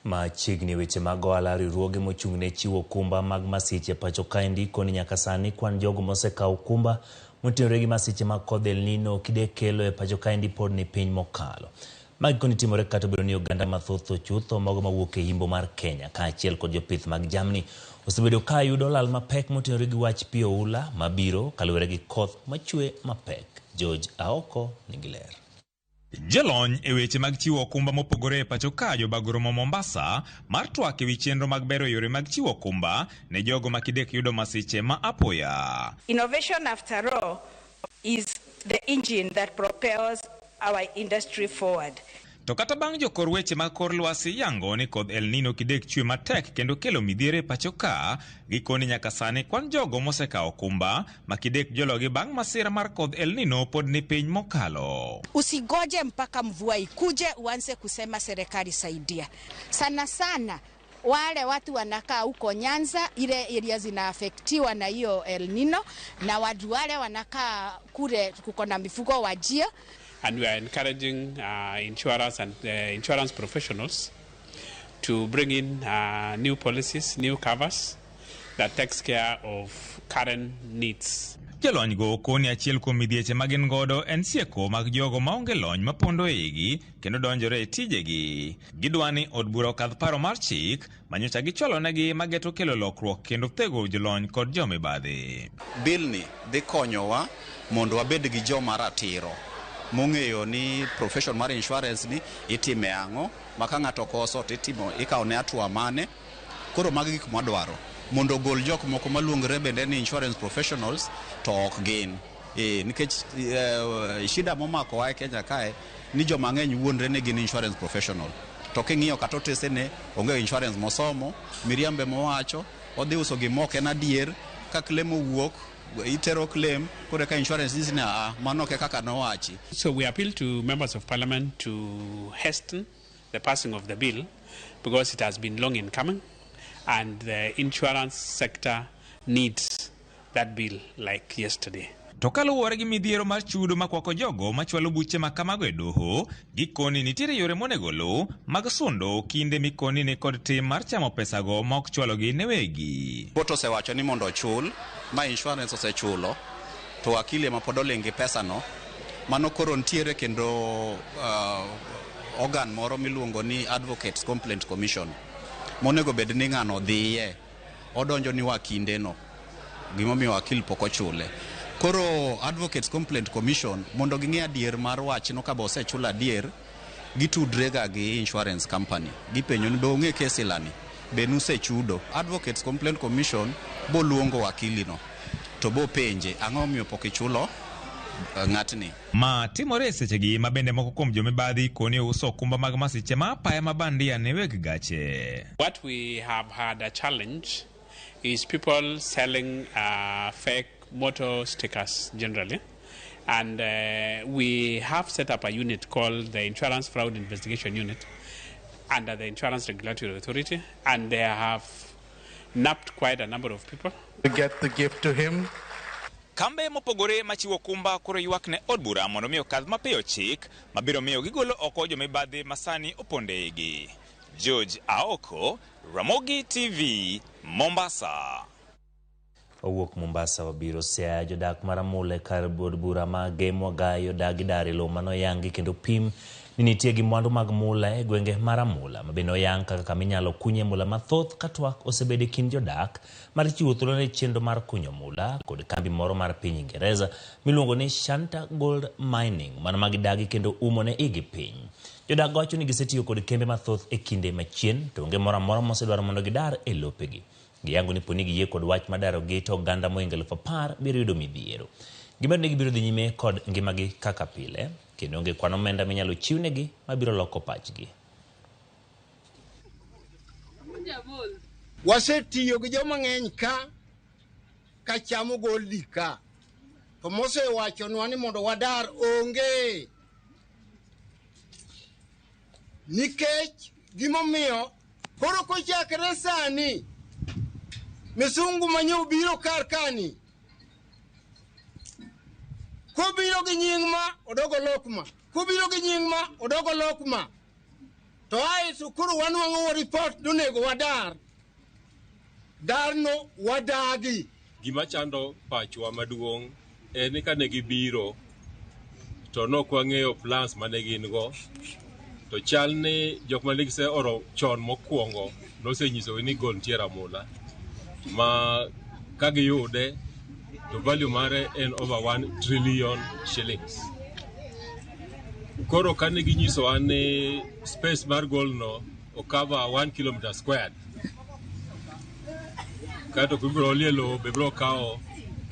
Machiegni weche mag ohala riwruoge mochung' ne chiwo okumba mag masiche pacho kae ndiko ni nyaka sani kwan jogo mosekawo okumba motenore gi masiche mag kodh El Nino kide kelo e pacho kae ndi pod ni piny mokalo. Magi koni timore kata bedo ni oganda mathoth chutho mago mawuok e yimbo mar Kenya kaachiel kod jopith mag jamni osebedo ka yudo lal mapek motenore gi wach pi oula mabiro kaluwore gi koth machwe mapek. George Aoko nigi ler. Jalony e weche mag chiwo okumba mopogore e pacho ka jobagoro ma Mombasa mar twak ewi chenro mag bero yore mag chiwo okumba ne jogo makidek yudo masiche ma apoya. Innovation, after all, is the engine that propels our industry forward. To kata bang' jokor weche mag kor lwasi yango ni kod El Nino kidek chwe matek kendo kelo midhiere pacho ka gikoni nyaka sani kwan jogo mosekawo okumba makidek jologi bang' masira mar kod El Nino pod ni piny mokalo. Usigoje mpaka mvua ikuje uanze kusema serikali saidia. Sana sana wale watu wanakaa huko Nyanza, ile area zinaafektiwa na hiyo El Nino, na watu wale wanakaa kule kuko na mifugo wajia. And we are encouraging insurance and insurance professionals to bring in new policies, new covers that takes care of current needs. Jalony go koni achiel kuom midhieche magin godo en sieko mag jogo maonge lony mapondo eigi kendo donjore e tijegi. Gidwani od bura okadh paro mar chik manyocha gicholo negi mageto kelo lokruok kendo thego jolony kod jomibadhi. Bill ni dhi konyowa mondo wabed gi joma ratiro mong'eyo ni profession mar insurance ni itime ang'o, maka ng'ato koso titimo ikawo ne atua mane. Koro magi gik mwadwaro mondo gol jok moko maluongre bende ni insurance professionals to ok gin. Nikech shida momako wa e Kenya kae ni joma ng'eny wuondre ni gin insurance professional. To king'iyo kata otese ne onge insurance mosomo, miriambe mowacho, odhi uso gimoko en adier, ka claim owuok itero claim kore ka insurance is na manoke kaka nowachi. So we appeal to members of parliament to hasten the passing of the bill because it has been long in coming and the insurance sector needs that bill like yesterday. To kaluwore gi midhiero mar chudo makwako jogo machwalo buche makamago e doho, gikoni nitiere yore monego luw mag sundo kinde mikoni ni kod tim mar chamo pesago ma ok chwalogi ne wegi. Koto osewacho ni mondo ochul, ma insurance osechulo, to wakili ma pod olingi pesano, mano koro ntiere kendo organ moro miluongo ni Advocates Complaint Commission. Monego bed ni ng'ano dhiye, odonjo ni wakindeno, gimomiyo wakil pok ochule. Koro Advocates Complaint Commission mondo ging'e adier mar wachno ka bose chula adier, gitudrega gi insurance company. Gipenjo ni be ong'e kesi lani, be nuse chudo. Advocates Complaint Commission bo luongo wakilino to bo penje ang'o miyo pok ichulo ng'atni. Ma timore sechegi ma bende moko kuom jomibadhi koni uso okumba mag masiche ma apaya mabandia ne weg gache. What we have had a challenge is people selling fake motor stickers generally. And we have set up a unit called the Insurance Fraud Investigation Unit under the Insurance Regulatory Authority, and they have nabbed quite a number of people. To get the gift to him. Kambe mopogore machiwo kumba koro ywak ne od bura mondo miyo kadh mapiyo chik mabiro miyo gigolo oko jomibadhi masani opondegi. George Aoko, Ramogi TV, Mombasa. Owuok Mombasa wabiro Siaya. Jodak maramule kar bod bura ma Gemo Gayo dagi dari lo mano yangi kendo pim ni nitie gi mwandu mag mula e gwenge maramula mabino yang kaka kaminyalo kunye mula mathoth katwak osebede kin jodak mar chiwo thuolo ne chenro mar kunyo mula kod kambi moro mar piny Ingereza miluongo ni Shanta Gold Mining mano magidagi kendo umo ne igi piny. Jodak wacho ni gisetiyo kod kembe mathoth e kinde machien to onge moro amora mosedwaro mondo gidar e lopegi. Giyango ni poni giyie kod wach madaro gi to oganda moingo 10,000 biro yudo midhiero. Gimedo ni gibiro dhi nyime kod ngimagi kaka pile kendo onge kwan omenda minyalo chiwnegi mabiro loko pachgi. Wasetiyo gi joma ng'eny ka chamo goldi ka. To mosewachonwa ni mondo wadar onge. Nikech gimomiyo koro kochakre sani misungu manyo biro kar kani. Kubiro gi nying ma odogo lokma. Kubiro gi nying ma odogo lokma. To ai sukuru wanwango report donego wadar. Darno wadagi. Gima chando pachwa maduong' en kane gibiro to nokwang'eyo plans mane gin go. To chal ni jok mane gise oro chon mokwongo nosenyiso ni gol nitie ramula. Ma kagiyude to value mare en over 1 trillion shillings. Koro kane ginyiso an ni space mar gold no o cover 1 kilometer squared. Kato kubiro lielo bebro kao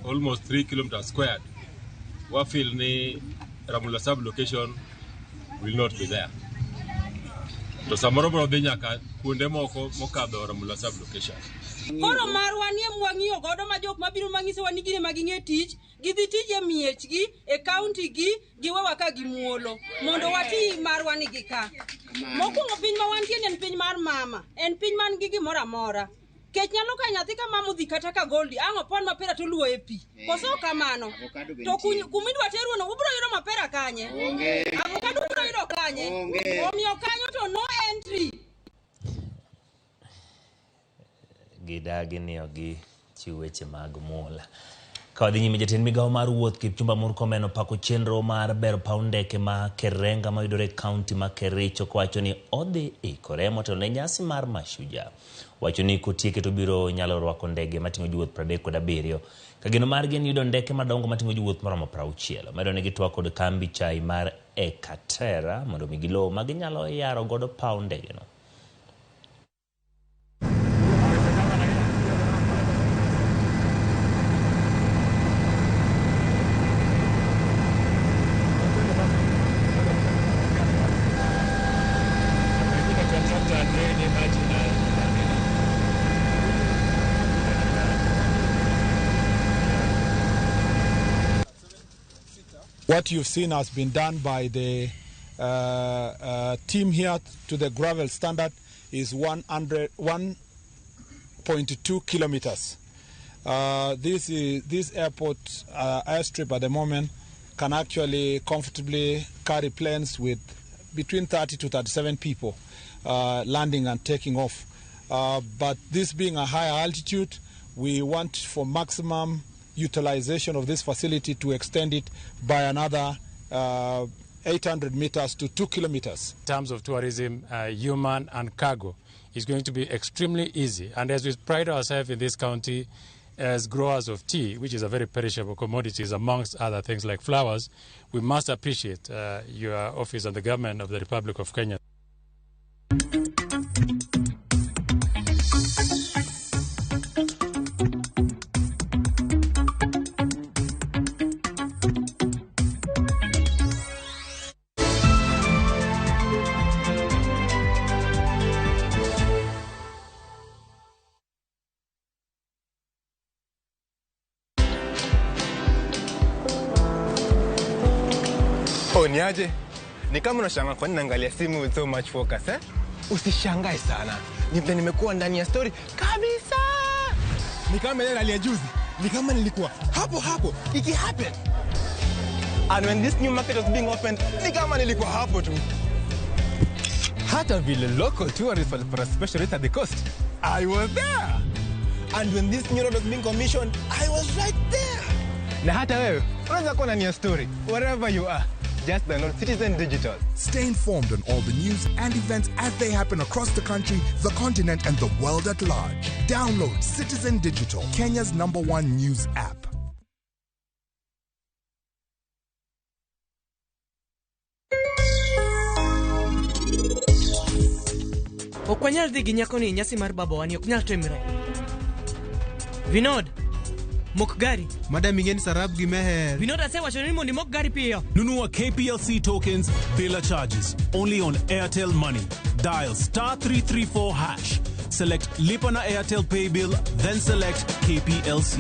almost 3 kilometers squared. We feel ni Ramula sub location will not be there. To samoro bro dhi nyaka kuonde moko mokadho Ramula sub location. Koro marwa ni mwang'iyo godo ma jok mabiro mang'ise wa ni gine maging'e tich, gidhi tije miechgi e county gi giwewa ka gimuolo mondo wati marwa ni gika. Mokwongo piny ma wantie en piny mar mama, en piny man gi gimoro amora. Kech nyalo ka nyathi ka mamu dhi kata ka goldi ang' opon mapera to luo e pi. Koso kamano. To kumidwa teruno ubro yudo mapera kanye. Avocado ubro yudo kanye. Omiyo kanyo to no entry. Gidagi niyogi chiwo weche mag mula. Kawadhi nyime jatend migawo mar wuoth Kipchumba Murkomen opako chenro mar bero paw ndeke ma Kerenga mayudore kaunti ma Kericho kowacho ni odhi ikore motelo ne nyasi mar Mashujaa. Wacho ni kotieke to biro nyalo rwako ndege mating'o jowuoth 37 ka geno margi en yudo ndeke madongo mating'o jowuoth maromo 60. Medo ni gitwa kod kambi chai mar Ekatera mondo mi gilo ma ginyalo yaro godo paw ndege no. What you've seen has been done by the team here to the gravel standard is 1.2 kilometers. This airport airstrip at the moment can actually comfortably carry planes with between 30 to 37 people landing and taking off. But this being a higher altitude, we want for maximum utilization of this facility to extend it by another 800 meters to 2 kilometers. In terms of tourism, human and cargo is going to be extremely easy. And as we pride ourselves in this county as growers of tea, which is a very perishable commodity, amongst other things like flowers, we must appreciate your office and the government of the Republic of Kenya. Oh, niaje? Ni kama unashangaa kwa nini naangalia simu with so much focus, eh? Usishangae sana. Nimekuwa ndani ya story kabisa. Ni kama ile hali ya juzi. Ni kama nilikuwa hapo. Iki happen. And when this new market was being opened, ni kama nilikuwa hapo tu. Hata vile local tourists for a special rate at the coast, I was there. And when this new road was being commissioned, I was right there. Na hata wewe, unaweza kuwa ndani ya story, wherever you are. Just download Citizen Digital. Stay informed on all the news and events as they happen across the country, the continent, and the world at large. Download Citizen Digital, Kenya's #1 news app. Okwanyal dhi gi nyako ni nyasi mar baba wani ok nyal timre. Vinod, mok gari. Madam ingen sarab gi meher. Vinod asewacho ni mondo mok gari piyo. Nunua KPLC tokens bila charges only on Airtel Money. Dial *334#. Select Lipa na Airtel Pay Bill, then select KPLC.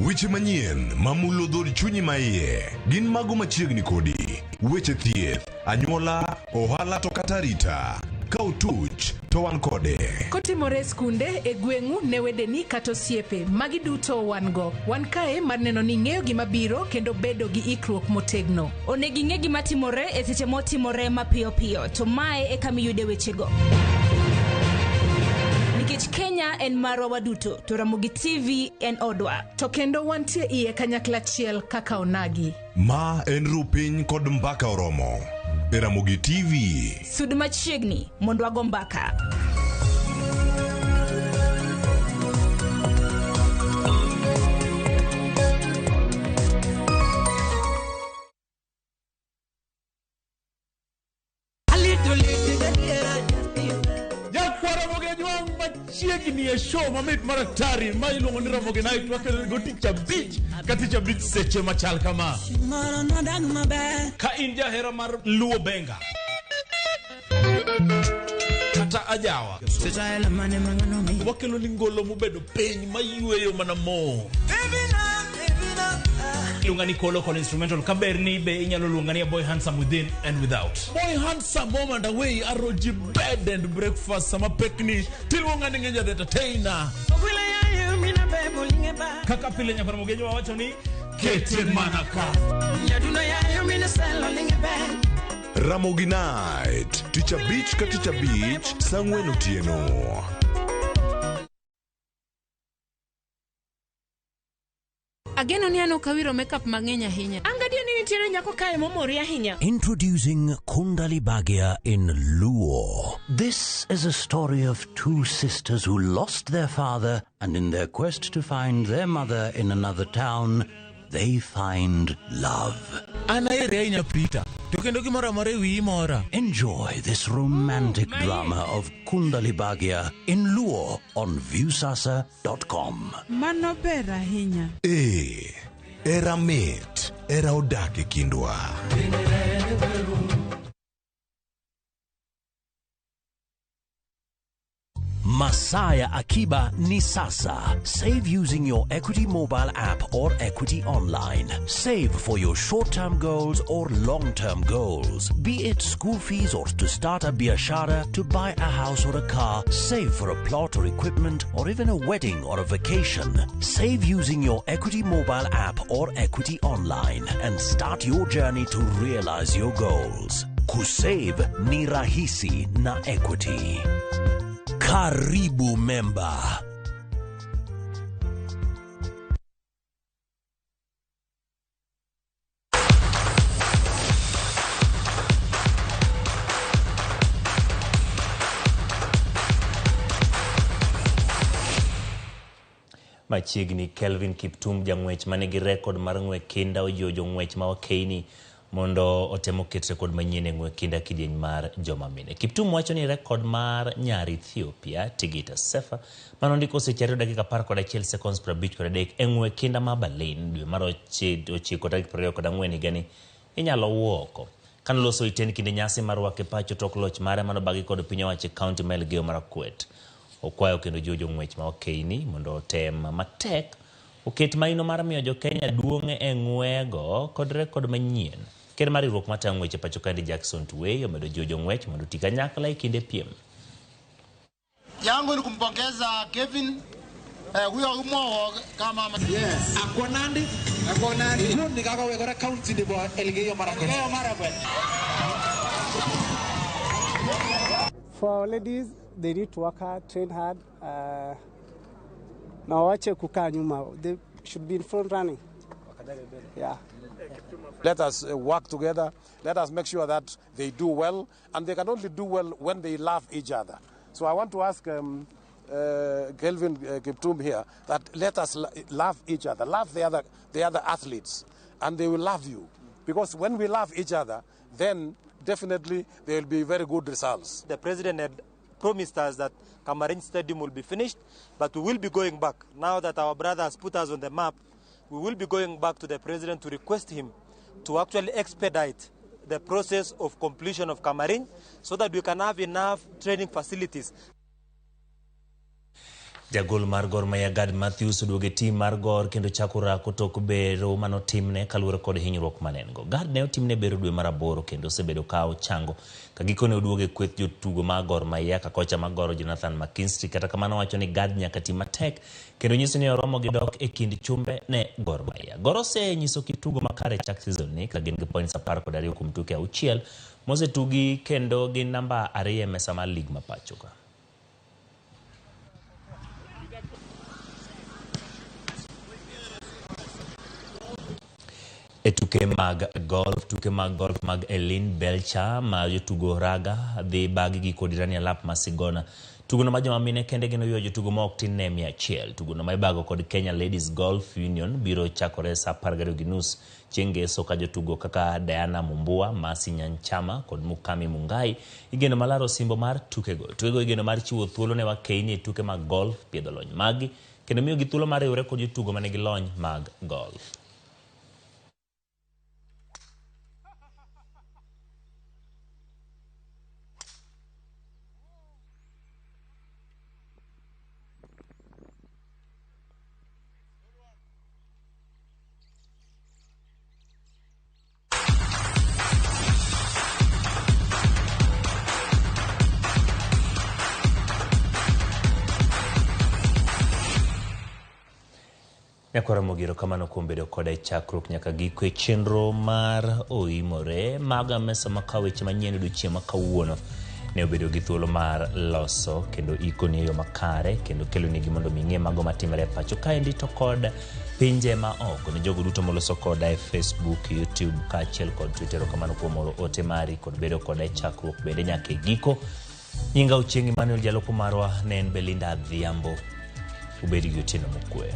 Weche manyien mamulo dhod chunyi maiye gin mago machiegni kodi. Weche thieth, anyuola, ohala to kata rita. Ka utuch to wan kode. Kotimore skunde e gweng'u ne wedeni kata osiepe magi duto wan go. Wan kae mar neno ni ng'eyo gima biro kendo bedo gi ikruok motegno. Onego ing'e gima timore e seche motimore mapiyo piyo to mae e kama iyude wechego. Nikech Kenya en marwa waduto to Ramogi TV en odwa. To kendo wantie iye kanyakla achiel kaka onagi. Ma en rupiny kod mbaka oromo. E Ramogi TV. Sud machiegni mondo wago mbaka. Chiegni e show mamit maraktari ma iluongo ni Ramogi Night wakelo go ticha beach katicha beach seche machal kama. Ka in jahera mar luo benga kata ajawa wakelo ni ngolo mubedo piny mayueyo mana mo. Lungani kolo call instrumental kaberni be inyalo lungani Boy Handsome Within and Without. Boy Handsome moment away aroji bed and breakfast sama pekni tilungani ngenja the entertainer. Kaka pile nya Ramogi wacho ni kete manaka. Ramogi Night, ticha beach katicha beach, sangweno tieno. Ageno ni ano kawiro makeup mang'eny ahinya. Angadio ni nitiere nyako kae momori ahinya. Introducing Kundali Bhagia in Luo. This is a story of two sisters who lost their father, and in their quest to find their mother in another town, they find love. Enjoy this romantic drama of Kundali Bhagia in Luo on viewsasa.com. Mano ber ahinya. Era mit, era odake kindwa. Masaya Akiba ni sasa. Save using your Equity mobile app or Equity online. Save for your short-term goals or long-term goals. Be it school fees or to start a biashara, to buy a house or a car, save for a plot or equipment, or even a wedding or a vacation. Save using your Equity mobile app or Equity online and start your journey to realize your goals. Kusave ni rahisi na Equity. Karibu member. Machiegni Kelvin Kiptum jang'wech manigi rekod mar ng'we kinda ojojo ng'wech ma okeini mondo otemo ket rekod manyien e ng'we kinda kidieny mar joma mine. Kiptum wacho ni rekod mar nyar Ethiopia Tigita Sefa manondiko seche 2 dakika 11 seconds 53 e ng'we kinda ma Berlin dwe mar 9 tarik 24 higani inyalo wuoko Kanoloso iten kinde nyasi mar wake pacho tok loch mare mano bagi kod piny owacho kaunti ma Elgeyo Marakwet. Okwayo kendo jojo ng'wech ma okeini mondo otem matek oket maino mar miyo jo Kenya duong' e ng'wego kod rekod manyien. Ker mar riwruok matayo ng'weche pacho kae Jackson Tuwei omedo jojo ng'wech mondo tii kanyakla e kinde piem. Yangu ni kumpongeza Kevin huyo umo kama yes akonandi hilo ni kaka wekora county de Elgeyo Marakwet. For ladies, they need to work hard, train hard. Na wache kukaa nyuma. They should be in front running. Yeah. Let us work together. Let us make sure that they do well, and they can only do well when they love each other. So I want to ask Kelvin Kiptum here that let us love each other, love the other athletes, and they will love you. Because when we love each other, then definitely there will be very good results. The president had promised us that Kamarin Stadium will be finished, but we will be going back. Now that our brother has put us on the map, we will be going back to the president to request him to actually expedite the process of completion of Kamarin so that we can have enough training facilities. Jagol mar Gor Mahia Gad Matthews oduoge tim mar Gor kendo chakora kotok bero manotimne kaluwore kod hinyruok manengo. Gad ne otimne bero dwe mar 8 kendo osebedo ka ochango ka gikone oduoge kweth jotugo mar Gor Mahia ka kocha mar Gor Jonathan McKinstry. Kata kamano wacho ni Gad nyaka tim matek kendo nyiso ni oromo gi dok e kind chumbe ne Gor Mahia. Gor osenyiso kitugo makare chak season ni ka gin gi points 12 kuom tuke 6 mosetugi kendo gi namba 2 e mesa mar lig ma pacho ka. E tuke mag golf mag Elin Belcher ma jotugo raga dhi bagi gi kod Rani Alap Masigona. Tugono ma joma mine kende gino yuo jotugo ma ok tin ne 100. Tugono ma ibago kod Kenya Ladies Golf Union biro chakore sa 12:30 chieng' ngeso ka jotugo kaka Diana Mumbua, Masi Nyanchama kod Mukami Mungai igeno malaro simbo mar tukego. Tukego igeno mar chiwo thuolo ne wakeini e tuke mag golf piedho lony magi kendo miyo gi thuolo mar riwore kod jotugo manigi lony mag golf. Nyakora mogiro kamano kuom bedo koda chakruok nyaka giko e chenro mar Oimore maga mesa makaweche manyien odiochieng' ma kawuono ne obedo gi thuolo mar loso kendo ikoni e yo makare kendo kelo nigi mondo ming'e mago matimore e pacho kaendi to kod pinje ma oko ne jogo duto moloso koda e Facebook, YouTube kaachiel kod Twitter. Kamano kuom oro ote mari kod bedo koda chakruok bende nyaka e giko. Nyinga Ochieng' Emmanuel Jaloko marwa ne en Belinda Adhiambo. Ubedi gi otieno mokwe.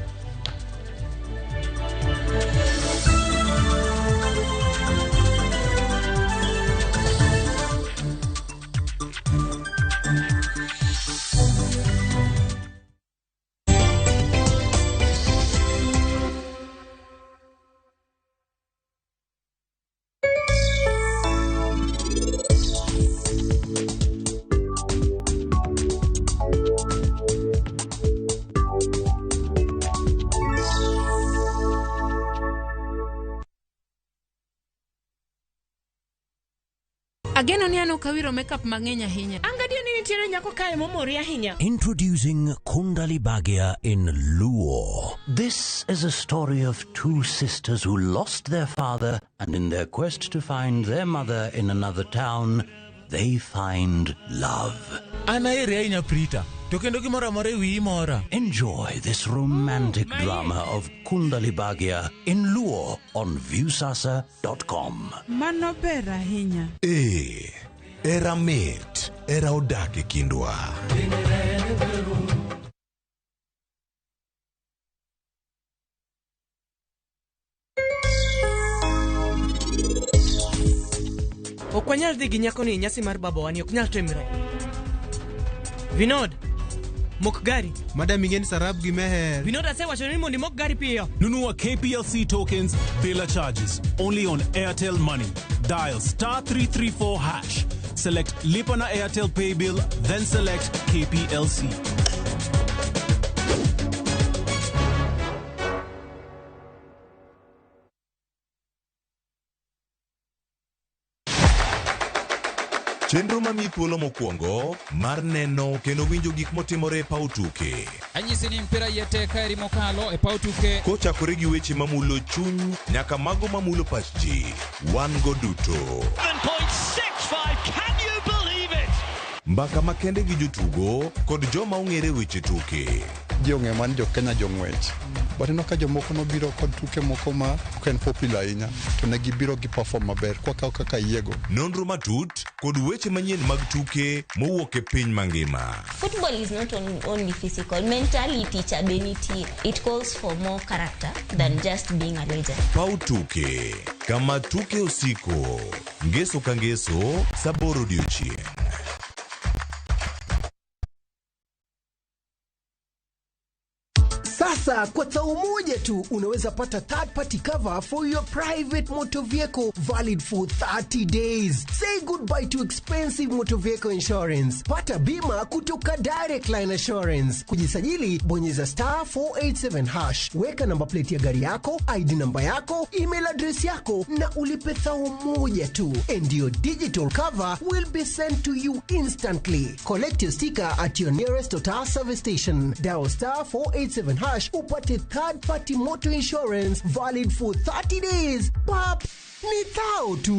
Ageno ni ano kawiro makeup mang'eny ahinya. Angadio ni nitiere nyako kae momori ahinya. Introducing Kundali Bhagia in Luo. This is a story of two sisters who lost their father, and in their quest to find their mother in another town, they find love. Anaere ahinya Prita. To kendo gimoro amora e wiyi mora. Enjoy this romantic drama of Kundali Bhagia in Luo on viewsasa.com. Mano ber ahinya. Era mit, era odak e kindwa. Okwanyal dhi gi nyako ni nyasi mar baba wani ok nyal timre. Vinod, mok gari. Madam ingen sarab gi meher. Vinota se wacho ni mondi mok gari piyo. Nunua KPLC tokens, Bela charges. Only on Airtel Money. Dial *334#. Select Lipa na Airtel Pay Bill, then select KPLC. Chenro mami thuolo mokwongo mar neno kendo winjo gik motimore e paw tuke. Anyisi ni mpira yeteka eri mokalo e paw tuke. Kochakore gi weche mamulo chuny nyaka mago mamulo pach ji. Wan go duto. 7.65, can you believe it? Mbaka makende gi jotugo kod joma ong'ere weche tuke. Jong'e man jo Kenya jong'wech. But ino ka jomoko nobiro kod tuke moko ma ken popular ahinya to ne gibiro gi perform maber kaka yiego. Nonro matut kod weche manyien mag tuke mowuok e piny mangima. Football is not only physical, mentally teacher benity. It calls for more character than just being a legend. Paw tuke kama tuke osiko ngeso ka ngeso saboro diochieng'. Sasa kwa thao moja tu unaweza pata third party cover for your private motor vehicle valid for 30 days. Say goodbye to expensive motor vehicle insurance. Pata bima kutoka Direct Line Assurance. Kujisajili bonyeza *487#. Weka namba plate ya gari yako, ID namba yako, email address yako na ulipe thao moja tu. And your digital cover will be sent to you instantly. Collect your sticker at your nearest Total service station. Dial *487# upate third party motor insurance valid for 30 days. Pap, ni thao tu.